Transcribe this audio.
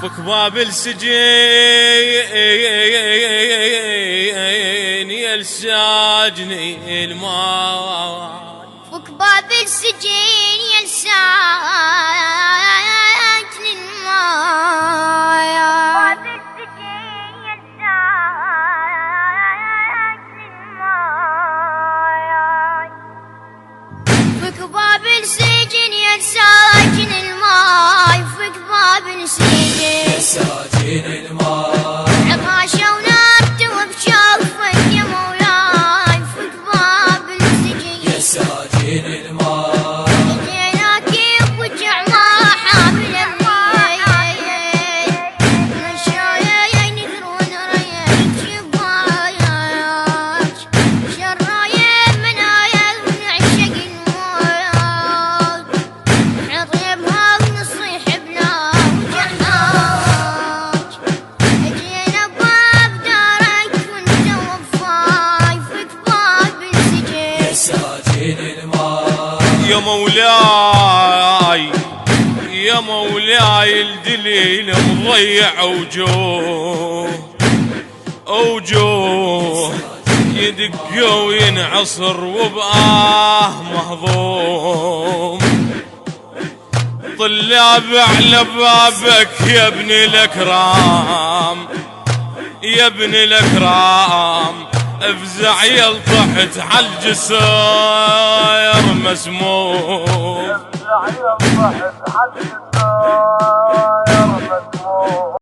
فك باب السجين يا الساجن الماي، فك باب السجين يا الساجن الماي، باب السجين يا الساجن الماي، فك باب السجن يا الساجن الماي، فك باب السجن يا ساجن الماي، عطاشة ونبت وبشوفك يا مولاي، فك باب السجن يا ساجن الماي، جيناك يضجع ما حامل الليل، نشايا ينثرون رياك شباياك، شرايا منايا ونعشق الموت، عطيبها ونصيح بلا وجعناك، جينا باب دارك وانت وفاي، فك باب السجن يا ساجن الماي، يا مولاي يا مولاي الدليل مضيع وجوه يدق وينعصر وبآه مهضوم، طلاب على بابك يا ابن الأكرام، يا ابن الأكرام افزع يلطحت عالجساير مسموم.